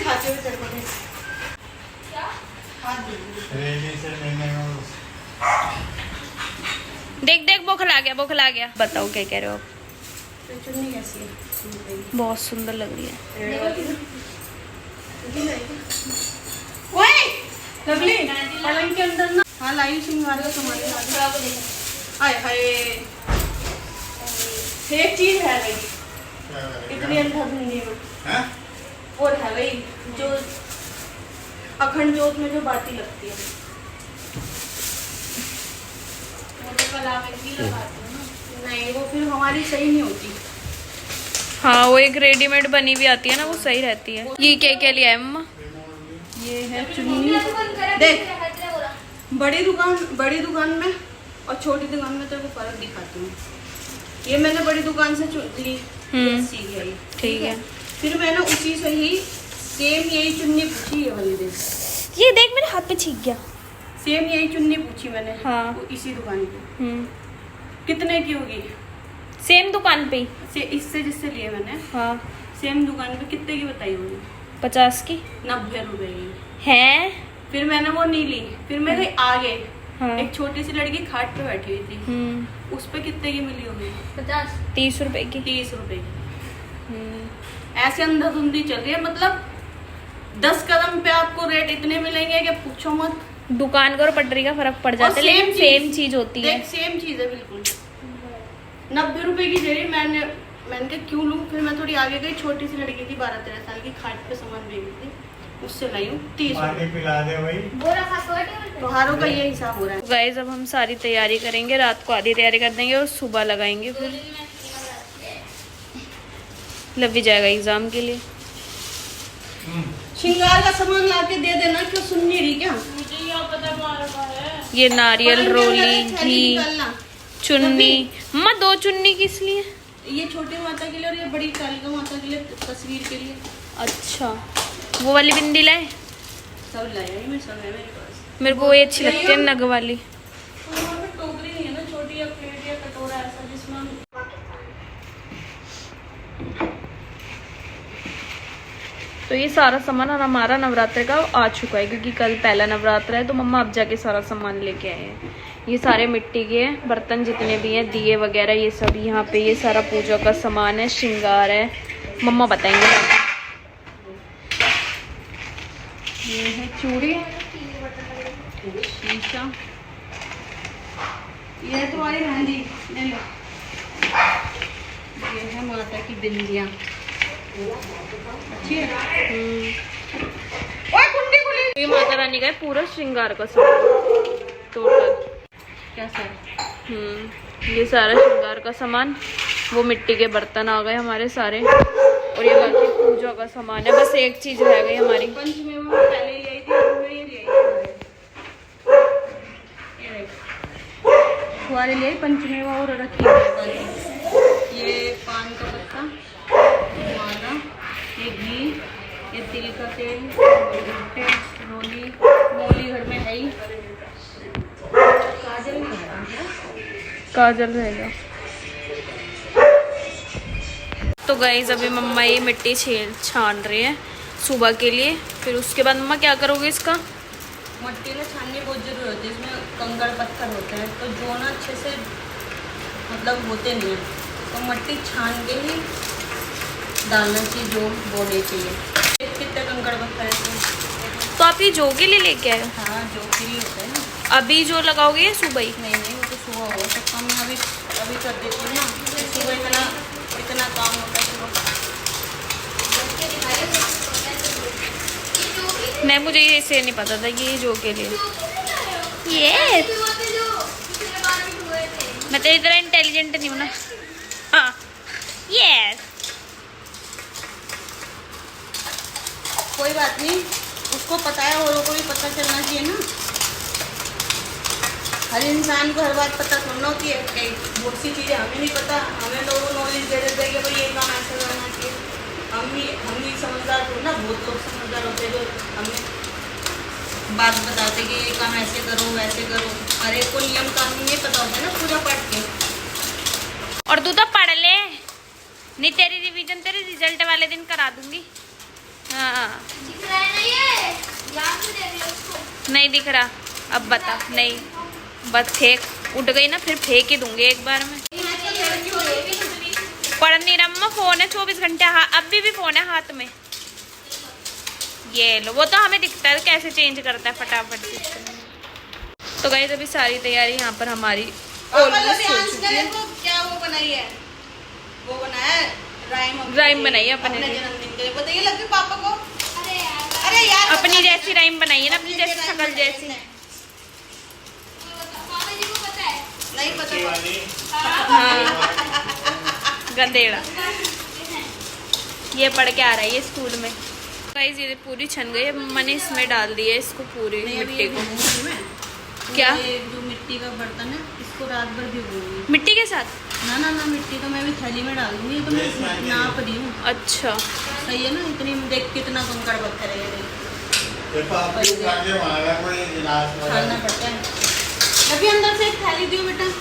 दिखाती हूँ तेरे को। क्या? देख देख बुखला गया बुखला गया। बताओ क्या कह रहे हो आप? चुन्नी कैसी है? बहुत सुंदर लग रही है। ओए लवली पलंग के अंदर ना। हाँ लाई सिंगार का सामान। हाय हाय एक चीज है भाई, इतनी अंधाधुंधी में और है भाई जो अखंड जोत में जो बाती लगती है वो तो कलावे की लगाते हैं ना। नहीं वो फिर हमारी सही नहीं होती। हाँ वो एक रेडीमेड बनी भी आती है ना, वो सही रहती है। ये क्या क्या लिया है मम्मा? ये है चुन्नी। देख बड़ी दुकान में और छोटी दुकान में तेरे को फर्क दिखाती हूँ। ये मैंने बड़ी दुकान से ली सीख गई, ठीक है। फिर मैंने उसी से ही सेम यही चुन्नी पूछी। ये वाली देख, ये देख मेरे हाथ पे छींक गया। सेम यही चुन्नी पूछी मैंने। हाँ। वो इसी दुकान पे कितने की होगी? सेम दुकान पे ही? इससे जिससे लिए मैंने हाँ। सेम दुकान पे कितने की बताई होगी? 50 की 90 रुपए की है। फिर मैंने वो नहीं ली। फिर मैं गई आगे। हाँ। एक छोटी सी लड़की खाट पे बैठी हुई थी, उस पे कितने की मिली होगी? 30 रुपए की। 30 रुपए की। ऐसे अंधाधुंधी चल रही है, मतलब 10 कदम पे आपको रेट इतने मिलेंगे कि पूछो मत। दुकान का और पटरी का फर्क पड़ जाता है, लेकिन सेम चीज होती है। सेम चीज है बिल्कुल। 90 रुपए की दे रही। मैंने कहा क्यों लूं? फिर मैं थोड़ी आगे गई, छोटी सी लड़की थी 12-13 साल की, खाट पे सामान बेच रही थी, उससे लाई हूँ 30 रुपए। पिला दे भाई। त्योहारों का ये हिसाब हो रहा है। गाइस अब हम सारी तैयारी करेंगे, रात को आधी तैयारी कर देंगे और सुबह लगाएंगे। फिर लग भी जाएगा एग्जाम के लिए। श्रृंगार का सामान लाके दे देना। क्यों सुन नहीं रही क्या? मुझे यहाँ पता है। ये नारियल, रोली, घी, चुन्नी। मम्मा 2 चुन्नी किस लिए? ये छोटी माता के लिए और ये बड़ी कालिका माता के लिए, तस्वीर के लिए। अच्छा वो वाली बिंदी लाए? सब लाया मैं, सब है मेरे पास। मेरे को ये अच्छी लगती है नग वाली। टोकरी नहीं है ना छोटी, या प्लेट या कटोरा ऐसा जिसमें हम। तो ये सारा सामान हमारा नवरात्र का आ चुका है, क्योंकि कल पहला नवरात्र है। तो मम्मा अब जाके सारा सामान लेके आए हैं। ये सारे मिट्टी के बर्तन जितने भी हैं, दिए वगैरह, ये सब यहाँ पे। ये सारा पूजा का सामान है, श्रृंगार है, मम्मा बताएंगे। ये है चूड़ी, शीशा, ये है तुम्हारी मेहंदी, ले लो। ये है माता की बिंदियाँ, अच्छी है। ओए कुंडी खुली। ये माता रानी का है पूरा श्रृंगार का सामान टोटल। क्या सर? ये सारा श्रृंगार का सामान। वो मिट्टी के बर्तन आ गए हमारे सारे, और ये बाकी पूजा का सामान है। बस एक चीज रह गई हमारी। पंचमेवा में पहले ले आई थी, मैं ये ले आई थी। फुहारे ले आई, पंचमेवा और रखी है। ये पान का पत्ता, माला, ये घी, ये तिल का तेल, भुट्टे, रोली, मोली घर में है ही। काजल भी है। काजल रहेगा। तो गाइस अभी मम्मा ये मिट्टी छान रही है सुबह के लिए। फिर उसके बाद मम्मा क्या करोगे इसका? मट्टी में छानने बहुत जरूरी होती है, इसमें कंकड़ पत्थर होते हैं, तो जो ना अच्छे से मतलब होते नहीं है, तो मट्टी छान के ही डालना चाहिए, जो बोने चाहिए। कितने कंकड़ पत्थर है तो आप ये जो के लिए लेके आए? हाँ जो के लिए होता है ना। अभी जो लगाओगे या सुबह ही? नहीं वो तो सुबह होगा, सब काम मैं अभी कर देती हूँ ना। सुबह इतना काम होता है सुबह। नहीं मुझे इसे नहीं पता था कि ये जो के लिए। ये मैं तेरी तरह इंटेलिजेंट नहीं हूँ ना। हाँ यस। कोई बात नहीं, उसको पता है, औरों को भी पता चलना चाहिए ना। हर इंसान को हर बात पता थोड़ा होती है। बहुत सी चीज़ें हमें नहीं पता, हमें लोगों को नॉलेज दे देते हैं कि भाई ये काम ऐसा करना चाहिए। हम ही समझदार हो ना, बहुत लोग समझदार होते हैं जो हमें बात बताते कि ये काम ऐसे करो वैसे करो। हर एक को नियम कानून नहीं पता होता है ना पूजा पाठ के। और तू तो पढ़ ले, नहीं तेरी रिवीजन तेरे रिजल्ट वाले दिन करा दूंगी। हाँ नहीं दिख रहा, अब बता। नहीं बस फेंक, उठ गई ना फिर फेंक ही दूंगी एक बार में। पढ़ नहीं रहा मम्मा, फोन है 24 घंटे, अभी भी फोन है हाथ में। ये लो, वो तो हमें दिखता है कैसे चेंज करता है फटाफट से। तो गाइस अभी सारी तैयारी यहाँ पर हमारी ऑलमोस्ट हो चुकी है। क्या वो बनाई है, वो बनाया है राइम बनाई है अपने लिए। जन्मदिन के लिए। बताइए लगे पापा को। अरे यार अपनी जैसी राइम बनाई है ना, अपनी जैसी शक्ल जैसी। नहीं पता। हाँ गंदेड़ा, ये पढ़ के आ रहा है ये स्कूल में। गाइस ये पूरी छन गई है, मम्मा ने इसमें डाल दी है इसको पूरी मिट्टी को। क्या ये जो मिट्टी का बर्तन है इसको रात भर भिगोऊंगी मिट्टी के साथ? ना मिट्टी तो मैं भी थैली में डाल दूंगी। तो मैं नाप रही हूँ। अच्छा सही है ना, इतनी देख कितना कंकड़ पत्थर है ये। खाना पड़ता है। अभी अंदर से एक थैली दियो बेटा।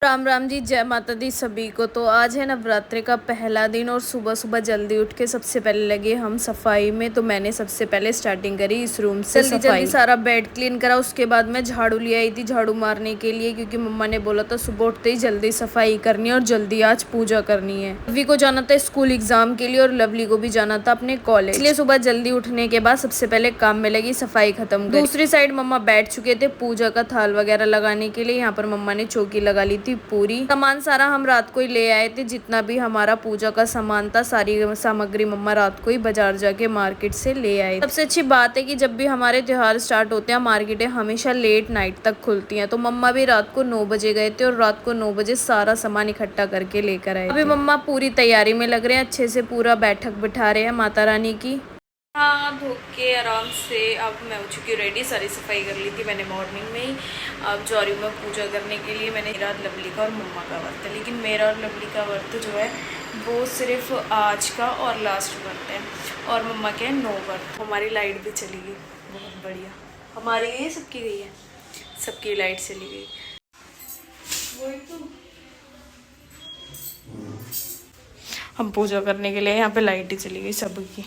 राम राम जी, जय माता दी सभी को। तो आज है नवरात्रि का पहला दिन और सुबह सुबह जल्दी उठ के सबसे पहले लगे हम सफाई में। तो मैंने सबसे पहले स्टार्टिंग करी इस रूम से। जल्दी सारा बेड क्लीन करा, उसके बाद मैं झाड़ू ले आई थी झाड़ू मारने के लिए, क्योंकि मम्मा ने बोला था सुबह उठते ही जल्दी सफाई करनी है और जल्दी आज पूजा करनी है। लवली को जाना था स्कूल एग्जाम के लिए और लवली को भी जाना था अपने कॉलेज, इसलिए सुबह जल्दी उठने के बाद सबसे पहले काम में लगी सफाई खत्म करी। दूसरी साइड मम्मा बैठ चुके थे पूजा का थाल वगैरह लगाने के लिए। यहाँ पर मम्मा ने चौकी लगा ली थी पूरी। सामान सारा हम रात को ही ले आए थे, जितना भी हमारा पूजा का सामान था सारी सामग्री मम्मा रात को ही बाजार जाके मार्केट से ले आए। सबसे अच्छी बात है कि जब भी हमारे त्योहार स्टार्ट होते हैं मार्केटें हमेशा लेट नाइट तक खुलती हैं। तो मम्मा भी रात को 9 बजे गए थे और रात को 9 बजे सारा सामान इकट्ठा करके लेकर आए। अभी मम्मा पूरी तैयारी में लग रहे हैं, अच्छे से पूरा बैठक बिठा रहे हैं माता रानी की। हाँ धो के आराम से अब मैं हो चुकी हूँ रेडी। सारी सफाई कर ली थी मैंने मॉर्निंग में ही। अब जा रही हूँ मैं पूजा करने के लिए। मैंने मेरा लवली का और मम्मा का व्रत है, लेकिन मेरा और लवली का व्रत जो है वो सिर्फ आज का और लास्ट व्रत है, और मम्मा के 9 व्रत। हमारी लाइट भी चली गई, बहुत बढ़िया। हमारी गई है, सबकी गई है, सबकी लाइट चली गई। वही तो हम पूजा करने के लिए यहाँ पे लाइट ही चली गई सबकी।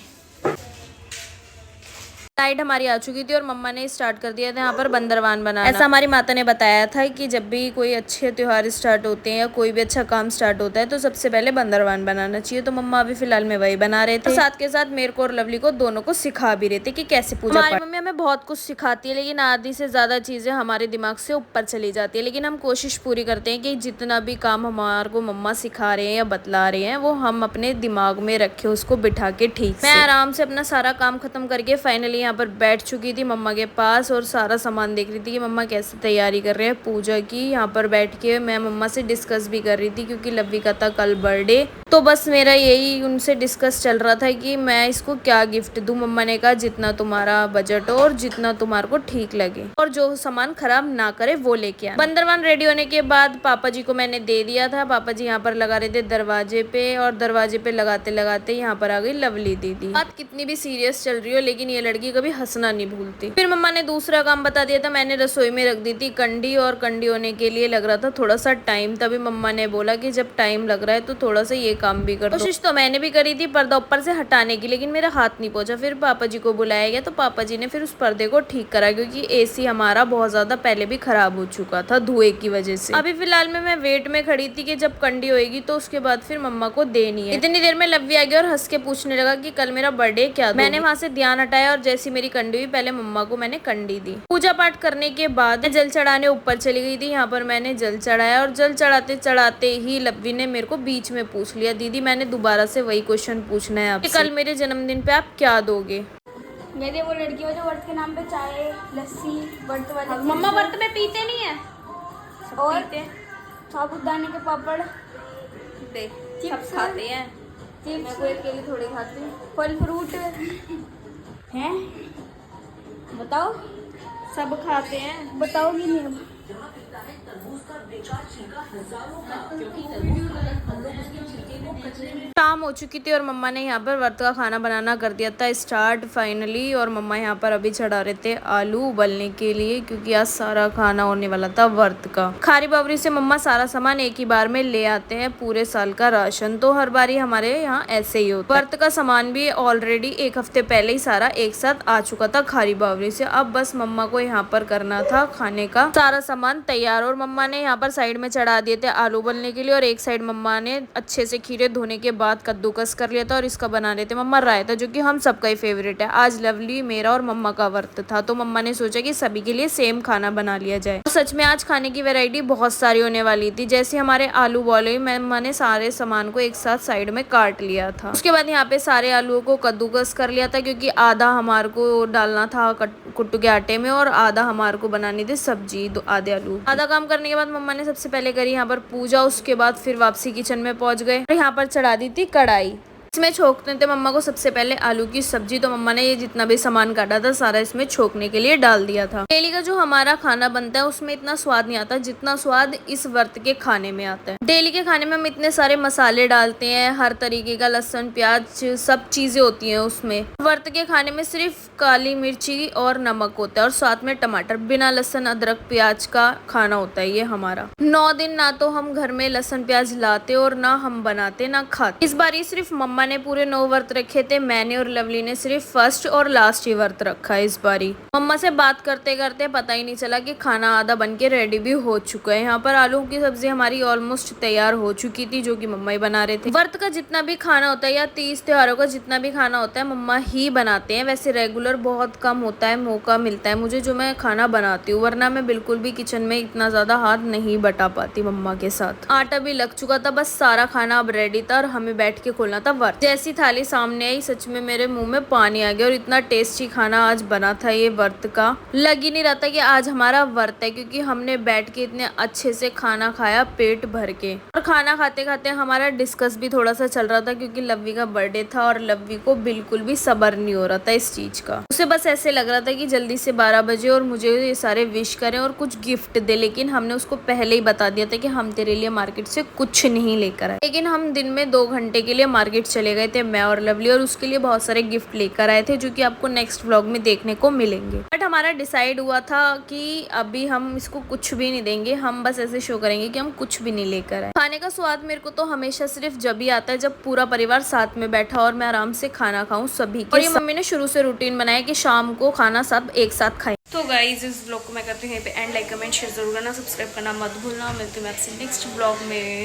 लाइट हमारी आ चुकी थी और मम्मा ने स्टार्ट कर दिया था यहाँ पर बंदरवान बनाना। ऐसा हमारी माता ने बताया था कि जब भी कोई अच्छे त्योहार स्टार्ट होते हैं या कोई भी अच्छा काम स्टार्ट होता है तो सबसे पहले बंदरवान बनाना चाहिए। तो मम्मा अभी फिलहाल में वही बना रहे थे, और साथ के साथ मेरे को और लवली को दोनों को सिखा भी रहे थे कि कैसे पूजा। हमारी मम्मी हमें बहुत कुछ सिखाती है, लेकिन आधी से ज्यादा चीजें हमारे दिमाग से ऊपर चली जाती है। लेकिन हम कोशिश पूरी करते हैं कि जितना भी काम हमारे को मम्मा सिखा रहे हैं या बतला रहे हैं वो हम अपने दिमाग में रखे, उसको बिठा के ठीक से। मैं आराम से अपना सारा काम खत्म करके फाइनली यहाँ पर बैठ चुकी थी मम्मा के पास और सारा सामान देख रही थी कि मम्मा कैसे तैयारी कर रहे हैं पूजा की। यहाँ पर बैठ के मैं मम्मा से डिस्कस भी कर रही थी, क्योंकि लवली का था कल बर्थडे। तो बस मेरा यही उनसे डिस्कस चल रहा था कि मैं इसको क्या गिफ्ट दूं। मम्मा ने कहा जितना तुम्हारा बजट हो और जितना तुम्हारे को ठीक लगे और जो सामान खराब ना करे वो लेके आना। बंदरवान रेडी होने के बाद पापा जी को मैंने दे दिया था। पापा जी यहाँ पर लगा रहे थे दरवाजे पे, और दरवाजे पे लगाते लगाते यहाँ पर आ गई लवली दीदी। बात कितनी भी सीरियस चल रही हो लेकिन ये लड़की कभी हंसना नहीं भूलती। फिर मम्मा ने दूसरा काम बता दिया था, मैंने रसोई में रख दी थी कंडी, और कंडी होने के लिए लग रहा था थोड़ा सा टाइम। तभी मम्मा ने बोला कि जब टाइम लग रहा है तो थोड़ा सा ये काम भी कर दो। कोशिश तो मैंने भी करी थी पर्दा ऊपर से हटाने की, लेकिन मेरा हाथ नहीं पहुंचा। फिर पापा जी को बुलाया गया तो पापा जी ने फिर उस पर्दे को ठीक करा, क्योंकि एसी हमारा बहुत ज्यादा पहले भी खराब हो चुका था धुएं की वजह से। अभी फिलहाल में मैं वेट में खड़ी थी कि जब कंडी होएगी तो उसके बाद फिर मम्मा को देनी है। इतनी देर में लवली आ गया और हंस के पूछने लगा कि कल मेरा बर्थडे क्या दोगी? मैंने वहां से ध्यान हटाया और जैसी मेरी कंडी हुई पहले मम्मा को मैंने कंडी दी। पूजा पाठ करने के बाद मैं जल चढ़ाने ऊपर चली गई थी। यहाँ पर मैंने जल चढ़ाया और जल चढ़ाते चढ़ाते ही लवली ने मेरे को बीच में पूछ लिया, दीदी मैंने दोबारा से वही क्वेश्चन पूछना है आपसे, कल मेरे जन्मदिन पे आप क्या दोगे? मेरे वो लड़की हो जो व्रत के नाम पे चाय लस्सी व्रत वाले। मम्मा व्रत में पीते नहीं है और साबुदाने के पापड़ देख सब खाते हैं, चिप्स मैं अकेले थोड़ी खाती हूँ। फल फ्रूट हैं, बताओ सब खाते हैं। बताओगी नहीं अब? शाम हो चुकी थी और मम्मा ने यहाँ पर व्रत का खाना बनाना कर दिया था स्टार्ट फाइनली। और मम्मा यहाँ पर अभी चढ़ा रहे थे आलू उबलने के लिए, क्योंकि आज सारा खाना होने वाला था व्रत का। खारी बावरी से मम्मा सारा सामान एक ही बार में ले आते हैं, पूरे साल का राशन। तो हर बारी हमारे यहाँ ऐसे ही होता है। व्रत का सामान भी ऑलरेडी एक हफ्ते पहले ही सारा एक साथ आ चुका था खारी बावरी से। अब बस मम्मा को यहाँ पर करना था खाने का सारा सामान तैयार। और मम्मा ने यहाँ पर साइड में चढ़ा दिए थे आलू उबलने के लिए, और एक साइड मम्मा ने अच्छे से खीरे धोने के बाद कद्दूकस कर लिया था और इसका बना रहे थे मम्मा रायता, जो कि हम सबका ही फेवरेट है। आज लवली, मेरा और मम्मा का व्रत था, तो मम्मा ने सोचा कि सभी के लिए सेम खाना बना लिया जाए। तो सच में आज खाने की वैरायटी बहुत सारी होने वाली थी। जैसे हमारे आलू बॉयल हुई, मम्मा ने सारे सामान को एक साथ साइड में काट लिया था। उसके बाद यहाँ पे सारे आलूओं को कद्दूकस कर लिया था, क्योंकि आधा हमारे को डालना था कुट्टू के आटे में और आधा हमारे को बनानी थी सब्जी। आधे आलू आधा काम करने के बाद मम्मा ने सबसे पहले करी यहाँ पर पूजा। उसके बाद फिर वापसी किचन में पहुंच गए और यहाँ पर चढ़ा दी थी कढ़ाई। इसमें छोकते थे मम्मा को सबसे पहले आलू की सब्जी। तो मम्मा ने ये जितना भी सामान काटा था सारा इसमें छोकने के लिए डाल दिया था। डेली का जो हमारा खाना बनता है उसमें इतना स्वाद नहीं आता जितना स्वाद इस व्रत के खाने में आता है। डेली के खाने में हम इतने सारे मसाले डालते हैं, हर तरीके का लहसुन प्याज सब चीजें होती हैं उसमें। व्रत के खाने में सिर्फ काली मिर्ची और नमक होता है और साथ में टमाटर। बिना लहसुन अदरक प्याज का खाना होता है ये हमारा। 9 दिन ना तो हम घर में लहसुन प्याज लाते और ना हम बनाते ना खाते। इस बार ये सिर्फ मम्मा ने पूरे 9 व्रत रखे थे, मैंने और लवली ने सिर्फ फर्स्ट और लास्ट ही व्रत रखा है इस बारी। मम्मा से बात करते करते पता ही नहीं चला कि खाना आधा बन के रेडी भी हो चुका है। यहाँ पर आलू की सब्जी हमारी ऑलमोस्ट तैयार हो चुकी थी, जो कि मम्मा ही बना रहे थे। व्रत का जितना भी खाना होता है या 30 त्योहारों का जितना भी खाना होता है मम्मा ही बनाते हैं। वैसे रेगुलर बहुत कम होता है, मौका मिलता है मुझे जो मैं खाना बनाती हूँ, वरना मैं बिल्कुल भी किचन में इतना ज्यादा हाथ नहीं बटा पाती मम्मा के साथ। आटा भी लग चुका था, बस सारा खाना अब रेडी था और हमें बैठ के खोलना था व्रत। जैसी थाली सामने आई सच में मेरे मुंह में पानी आ गया। और इतना टेस्टी खाना आज बना था ये व्रत का, लग ही नहीं रहा था कि आज हमारा व्रत है, क्योंकि हमने बैठ के इतने अच्छे से खाना खाया पेट भर के। और खाना खाते खाते हमारा डिस्कस भी थोड़ा सा चल रहा था, क्योंकि लव्वी का बर्थडे था और लव्वी को बिल्कुल भी सब्र नहीं हो रहा था इस चीज का। उसे बस ऐसे लग रहा था कि जल्दी से 12 बजे और मुझे ये सारे विश करें और कुछ गिफ्ट दे। लेकिन हमने उसको पहले ही बता दिया था कि हम तेरे लिए मार्केट से कुछ नहीं लेकर आए। लेकिन हम दिन में 2 घंटे के लिए मार्केट चले गए थे, मैं और लवली, और उसके लिए बहुत सारे गिफ्ट लेकर आए थे, जो कि आपको नेक्स्ट व्लॉग में देखने को मिलेंगे। बट हमारा डिसाइड हुआ था कि अभी हम इसको कुछ भी नहीं देंगे, हम बस ऐसे शो करेंगे कि हम कुछ भी नहीं लेकर आए। खाने का स्वाद मेरे को तो हमेशा सिर्फ जब ही आता है जब पूरा परिवार साथ में बैठा और मैं आराम से खाना खाऊं सभी के। और ये मम्मी ने शुरू से रूटीन बनाया कि शाम को खाना सब एक साथ खाएं। तो गाइज इस ब्लॉग को मैं करती हूँ यहीं पे एंड। लाइक कमेंट शेयर जरूर करना, सब्सक्राइब करना मत भूलना। मिलती हूँ आपसे नेक्स्ट ब्लॉग में।